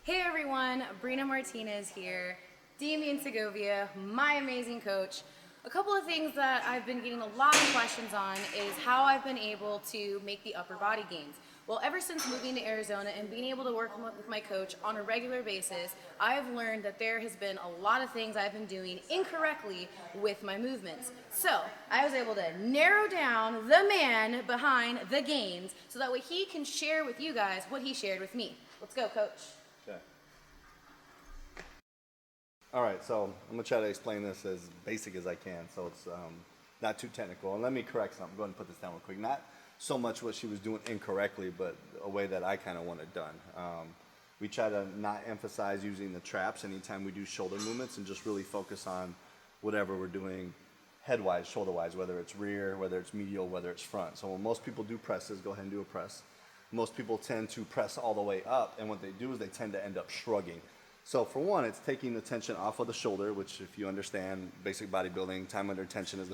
Hey everyone, Breena Martinez here, Damian Segovia, my amazing coach. A couple of things that I've been getting a lot of questions on is how I've been able to make the upper body gains. Well, ever since moving to Arizona and being able to work with my coach on a regular basis, I've learned that there has been a lot of things I've been doing incorrectly with my movements. So I was able to narrow down the man behind the gains so that way he can share with you guys what he shared with me. Let's go, coach. Okay. All right, so I'm gonna try to explain this as basic as I can, so it's not too technical. And let me correct something. Go ahead and put this down real quick. Not so much what she was doing incorrectly, but a way that I kind of want it done. We try to not emphasize using the traps anytime we do shoulder movements, and just really focus on whatever we're doing head-wise, shoulder-wise, whether it's rear, whether it's medial, whether it's front. So when most people do presses, go ahead and do a press. Most people tend to press all the way up, and what they do is they tend to end up shrugging. So for one, it's taking the tension off of the shoulder, which if you understand basic bodybuilding, time under tension is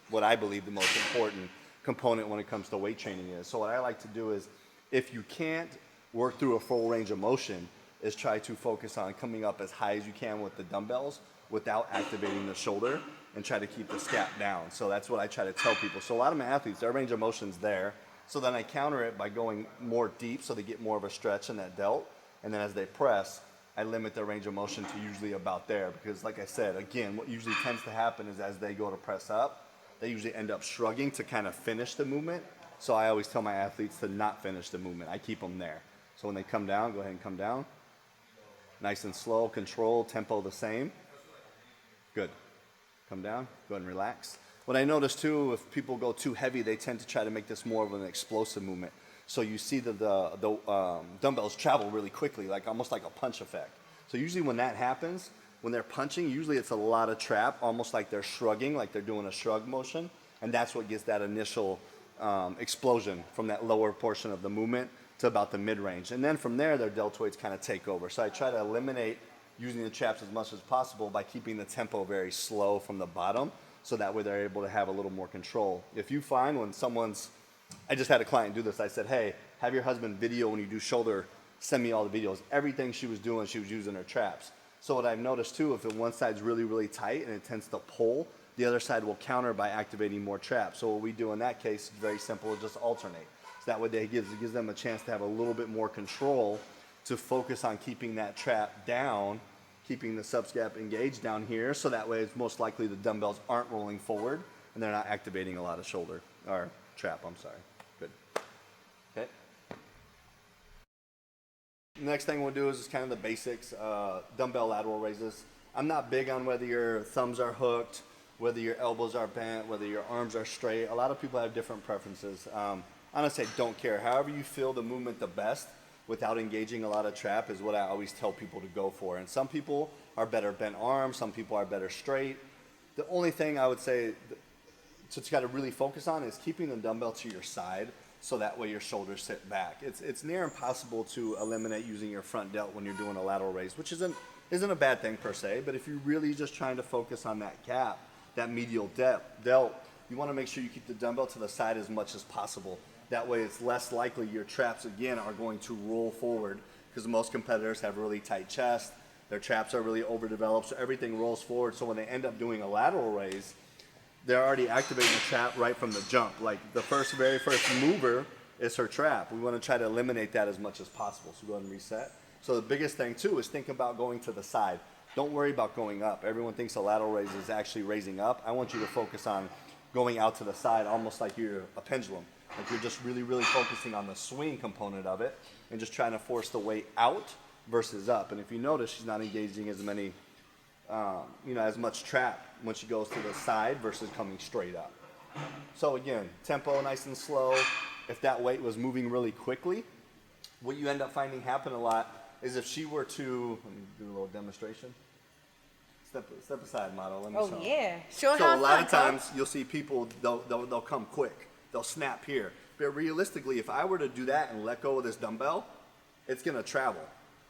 what I believe the most important component when it comes to weight training is. So what I like to do is, if you can't work through a full range of motion, is try to focus on coming up as high as you can with the dumbbells without activating the shoulder, and try to keep the scap down. So that's what I try to tell people. So a lot of my athletes, their range of motion's there. So then I counter it by going more deep so they get more of a stretch in that delt. And then as they press, I limit their range of motion to usually about there, because like I said, again, what usually tends to happen is as they go to press up, they usually end up shrugging to kind of finish the movement. So I always tell my athletes to not finish the movement. I keep them there. So when they come down, go ahead and come down. Nice and slow, control, tempo the same. Good. Come down, go ahead and relax. What I notice too, if people go too heavy, they tend to try to make this more of an explosive movement. So you see the dumbbells travel really quickly, like almost like a punch effect. So usually when that happens, when they're punching, usually it's a lot of trap, almost like they're shrugging, like they're doing a shrug motion. And that's what gets that initial explosion from that lower portion of the movement to about the mid-range. And then from there, their deltoids kind of take over. So I try to eliminate using the traps as much as possible by keeping the tempo very slow from the bottom, so that way they're able to have a little more control. If you find when I just had a client do this, I said, hey, have your husband video when you do shoulder, send me all the videos. Everything she was doing, she was using her traps. So what I've noticed too, if one side's really, really tight and it tends to pull, the other side will counter by activating more traps. So what we do in that case is very simple, just alternate. So that way it gives them a chance to have a little bit more control to focus on keeping that trap down, keeping the subscap engaged down here, so that way it's most likely the dumbbells aren't rolling forward and they're not activating a lot of shoulder, or trap, I'm sorry. Good. Okay. Next thing we'll do is just kind of the basics, dumbbell lateral raises. I'm not big on whether your thumbs are hooked, whether your elbows are bent, whether your arms are straight. A lot of people have different preferences. Honestly, I don't care. However you feel the movement the best, without engaging a lot of trap, is what I always tell people to go for. And some people are better bent arms, some people are better straight. The only thing I would say to try to really focus on is keeping the dumbbell to your side, so that way your shoulders sit back. It's near impossible to eliminate using your front delt when you're doing a lateral raise, which isn't a bad thing per se, but if you're really just trying to focus on that cap, that medial delt, you want to make sure you keep the dumbbell to the side as much as possible. That way it's less likely your traps, again, are going to roll forward, because most competitors have really tight chest, their traps are really overdeveloped, so everything rolls forward. So when they end up doing a lateral raise, they're already activating the trap right from the jump. Like the very first mover is her trap. We want to try to eliminate that as much as possible. So go ahead and reset. So the biggest thing too is think about going to the side. Don't worry about going up. Everyone thinks a lateral raise is actually raising up. I want you to focus on going out to the side, almost like you're a pendulum. Like you're just really, really focusing on the swing component of it and just trying to force the weight out versus up. And if you notice, she's not engaging as many, as much trap when she goes to the side versus coming straight up. So again, tempo nice and slow. If that weight was moving really quickly, what you end up finding happen a lot is if she were to, let me do a little demonstration. Step aside, model. Let me show. Oh yeah, show So how a lot fun, of times you'll see people, they'll come quick. They'll snap here. But realistically, if I were to do that and let go of this dumbbell, it's gonna travel.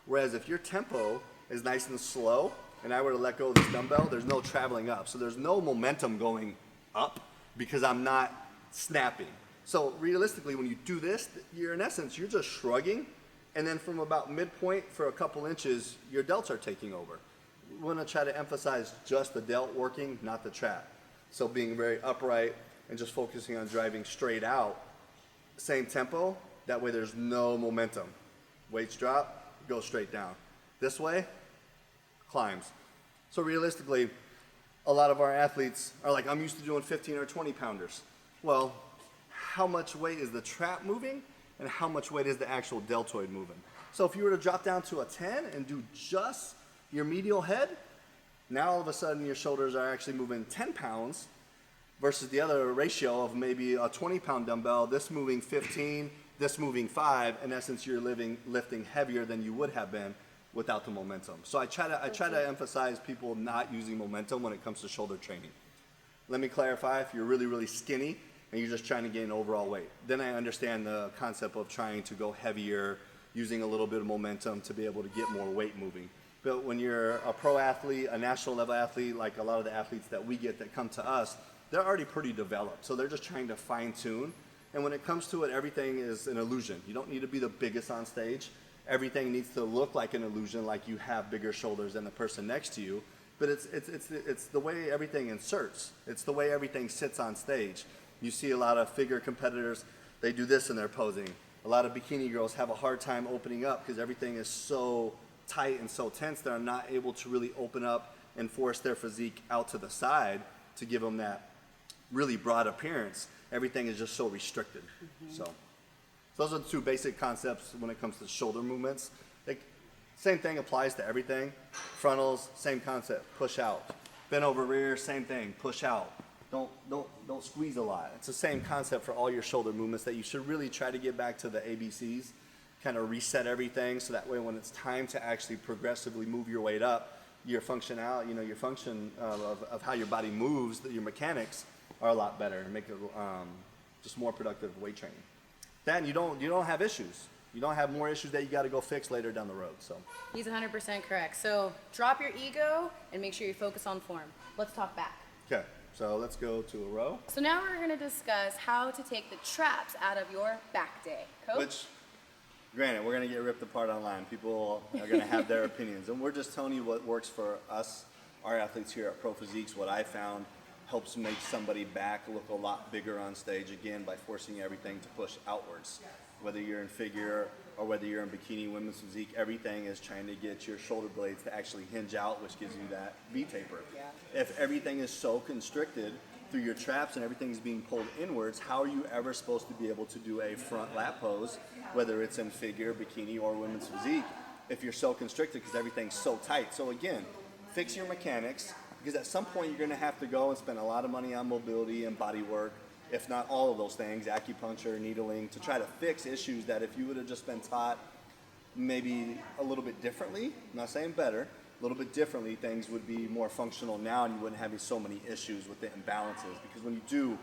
Whereas if your tempo is nice and slow, and I were to let go of this dumbbell, there's no traveling up. So there's no momentum going up because I'm not snapping. So realistically, when you do this, you're in essence, you're just shrugging And then from about midpoint for a couple inches, your delts are taking over. We want to try to emphasize just the delt working, not the trap. So being very upright and just focusing on driving straight out, same tempo, that way there's no momentum. Weights drop, go straight down. This way, climbs. So realistically, a lot of our athletes are like, I'm used to doing 15 or 20 pounders. Well, how much weight is the trap moving and how much weight is the actual deltoid moving? So if you were to drop down to a 10 and do just your medial head, now all of a sudden your shoulders are actually moving 10 pounds versus the other ratio of maybe a 20-pound dumbbell, this moving 15, this moving 5. In essence, you're lifting heavier than you would have been without the momentum. So I try to emphasize people not using momentum when it comes to shoulder training. Let me clarify, if you're really, really skinny and you're just trying to gain overall weight, then I understand the concept of trying to go heavier, using a little bit of momentum to be able to get more weight moving. But when you're a pro athlete, a national level athlete, like a lot of the athletes that we get that come to us, they're already pretty developed. So they're just trying to fine tune. And when it comes to it, everything is an illusion. You don't need to be the biggest on stage. Everything needs to look like an illusion, like you have bigger shoulders than the person next to you. But it's the way everything inserts. It's the way everything sits on stage. You see a lot of figure competitors, they do this in their posing. A lot of bikini girls have a hard time opening up because everything is so tight and so tense, they're not able to really open up and force their physique out to the side to give them that really broad appearance. Everything is just so restricted. So those are the two basic concepts when it comes to shoulder movements. Same thing applies to everything. Frontals, same concept, push out. Bend over rear, same thing, push out. Don't squeeze a lot. It's the same concept for all your shoulder movements that you should really try to get back to the ABCs, kind of reset everything so that way when it's time to actually progressively move your weight up, your function of how your body moves, your mechanics are a lot better and make it just more productive weight training. Then you don't have issues. You don't have more issues that you got to go fix later down the road. So He's 100% correct. So drop your ego and make sure you focus on form. Let's talk back. okay, so let's go to a row. So now we're going to discuss how to take the traps out of your back day. Coach? Which, granted, we're going to get ripped apart online. People are going to have their opinions. And we're just telling you what works for us, our athletes here at Pro Physiques, what I found helps make somebody back look a lot bigger on stage, again, by forcing everything to push outwards. Whether you're in figure or whether you're in bikini, women's physique, everything is trying to get your shoulder blades to actually hinge out, which gives you that V taper. Yeah. If everything is so constricted through your traps and everything is being pulled inwards, how are you ever supposed to be able to do a front lat pose, whether it's in figure, bikini, or women's physique, if you're so constricted because everything's so tight? So again, fix your mechanics, because at some point you're going to have to go and spend a lot of money on mobility and body work, if not all of those things, acupuncture, needling, to try to fix issues that if you would have just been taught maybe a little bit differently, I'm not saying better, a little bit differently, things would be more functional now and you wouldn't have so many issues with the imbalances. Because when you do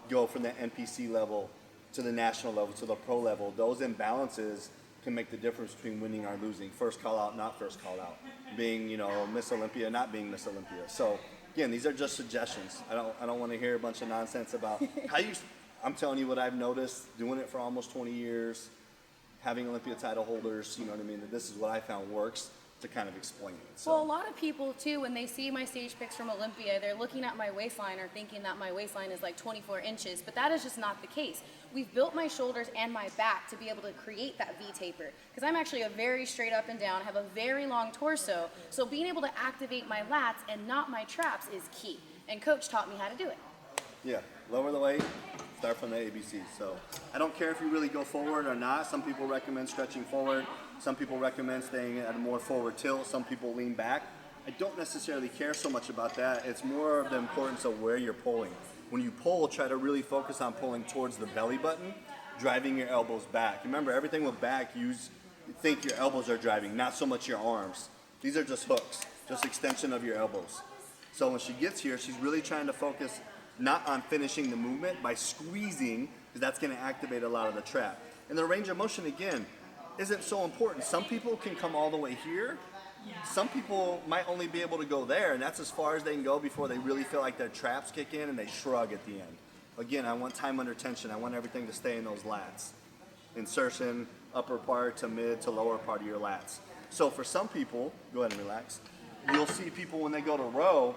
go from the NPC level to the national level to the pro level, those imbalances can make the difference between winning or losing. First call out, not first call out. Being, Miss Olympia, not being Miss Olympia. So again, these are just suggestions. I don't want to hear a bunch of nonsense about how you. I'm telling you what I've noticed, doing it for almost 20 years, having Olympia title holders. You know what I mean? That this is what I found works to kind of explain it. So. Well, a lot of people too, when they see my stage pics from Olympia, they're looking at my waistline or thinking that my waistline is like 24 inches, but that is just not the case. We've built my shoulders and my back to be able to create that V taper, because I'm actually a very straight up and down, have a very long torso, so being able to activate my lats and not my traps is key, and Coach taught me how to do it. Yeah, lower the weight, start from the ABC. So I don't care if you really go forward or not. Some people recommend stretching forward. Some people recommend staying at a more forward tilt. Some people lean back. I don't necessarily care so much about that. It's more of the importance of where you're pulling. When you pull, try to really focus on pulling towards the belly button, driving your elbows back. Remember, everything with back, think your elbows are driving, not so much your arms. These are just hooks, just extension of your elbows. So when she gets here, she's really trying to focus not on finishing the movement by squeezing, because that's going to activate a lot of the trap. And the range of motion, again, isn't so important. Some people can come all the way here. Some people might only be able to go there, and that's as far as they can go before they really feel like their traps kick in and they shrug at the end. Again, I want time under tension. I want everything to stay in those lats. Insertion, upper part to mid to lower part of your lats. So for some people, go ahead and relax, you'll see people when they go to row,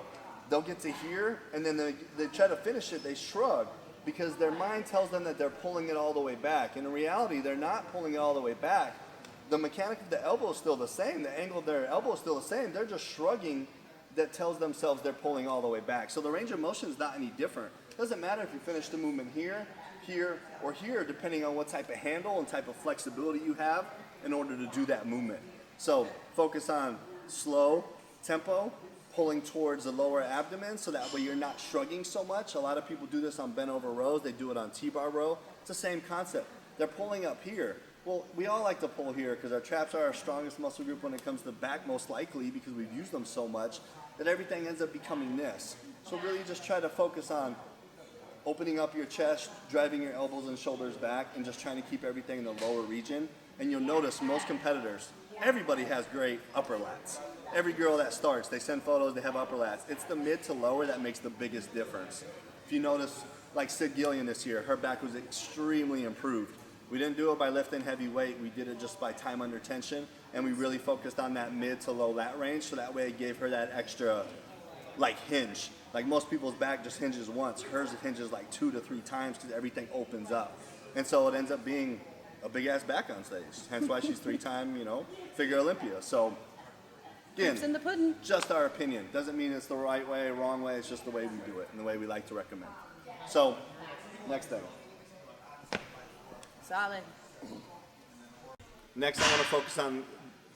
they'll get to here, and then they try to finish it, they shrug, because their mind tells them that they're pulling it all the way back. And in reality, they're not pulling it all the way back. The mechanic of the elbow is still the same, the angle of their elbow is still the same, they're just shrugging that tells themselves they're pulling all the way back. So the range of motion is not any different. It doesn't matter if you finish the movement here, here, or here, depending on what type of handle and type of flexibility you have in order to do that movement. So focus on slow tempo, pulling towards the lower abdomen so that way you're not shrugging so much. A lot of people do this on bent over rows, they do it on T-bar row. It's the same concept. They're pulling up here. Well, we all like to pull here because our traps are our strongest muscle group when it comes to back, most likely because we've used them so much that everything ends up becoming this. So really just try to focus on opening up your chest, driving your elbows and shoulders back, and just trying to keep everything in the lower region. And you'll notice most competitors, everybody has great upper lats. Every girl that starts, they send photos, they have upper lats. It's the mid to lower that makes the biggest difference. If you notice, like Sid Gillian this year, her back was extremely improved. We didn't do it by lifting heavy weight, we did it just by time under tension, and we really focused on that mid to low lat range, so that way it gave her that extra, like, hinge. Like most people's back just hinges once, hers it hinges like 2 to 3 times because everything opens up. And so it ends up being a big ass back on stage, hence why she's 3-time, figure Olympia. So again, Proof's in the pudding. just our opinion. Doesn't mean it's the right way, wrong way, it's just the way we do it and the way we like to recommend. So, next thing. Solid. Next, I want to focus on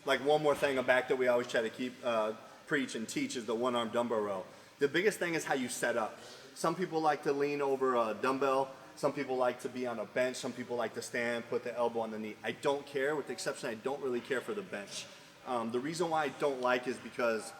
like one more thing back that we always try to keep preach and teach is the one-arm dumbbell row. The biggest thing is how you set up. Some people like to lean over a dumbbell. Some people like to be on a bench. Some people like to stand, put the elbow on the knee. I don't care, with the exception I don't really care for the bench. The reason why I don't like is because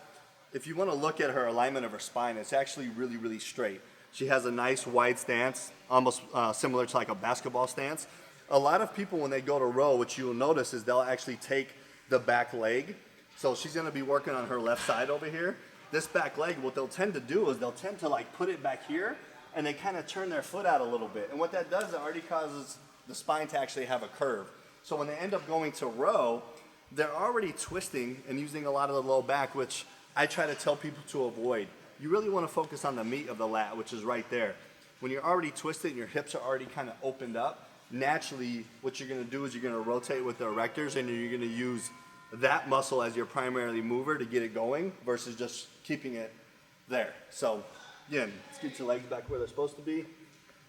if you want to look at her alignment of her spine, it's actually really, really straight. She has a nice wide stance, almost similar to like a basketball stance. A lot of people, when they go to row, what you'll notice is they'll actually take the back leg. So she's going to be working on her left side over here. This back leg, what they'll tend to do is they'll tend to like put it back here, and they kind of turn their foot out a little bit. And what that does, it already causes the spine to actually have a curve. So when they end up going to row, they're already twisting and using a lot of the low back, which I try to tell people to avoid. You really want to focus on the meat of the lat, which is right there. When you're already twisted and your hips are already kind of opened up, naturally what you're going to do is you're going to rotate with the erectors, and you're going to use that muscle as your primary mover to get it going versus just keeping it there. So again, let's get your legs back where they're supposed to be.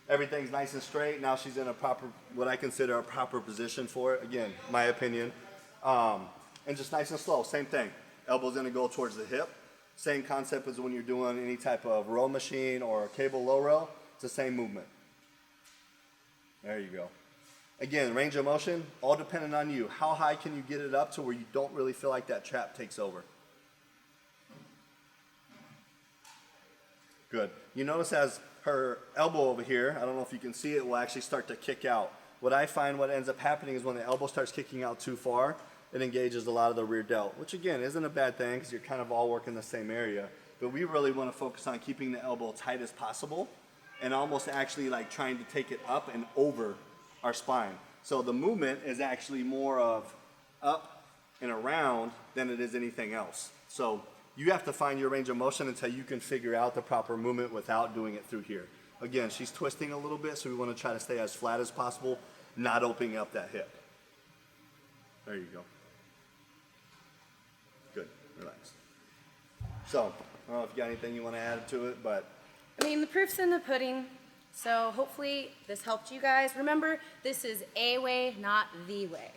Everything's nice and straight. Now she's in a proper, what I consider a proper position for it. Again, my opinion. And just nice and slow, same thing. Elbow's gonna go towards the hip. Same concept as when you're doing any type of row machine or cable low row. It's the same movement. There you go. Again, range of motion, all dependent on you. How high can you get it up to where you don't really feel like that trap takes over? Good. You notice as her elbow over here, I don't know if you can see it, will actually start to kick out. What I find what ends up happening is when the elbow starts kicking out too far, it engages a lot of the rear delt, which again isn't a bad thing because you're kind of all working the same area. But we really want to focus on keeping the elbow tight as possible and almost actually like trying to take it up and over our spine. So the movement is actually more of up and around than it is anything else. So you have to find your range of motion until you can figure out the proper movement without doing it through here. Again, she's twisting a little bit, so we want to try to stay as flat as possible, not opening up that hip. There you go. Good, relax. So, I don't know if you got anything you want to add to it, but I mean, the proof's in the pudding. So hopefully this helped you guys. Remember, this is a way, not the way.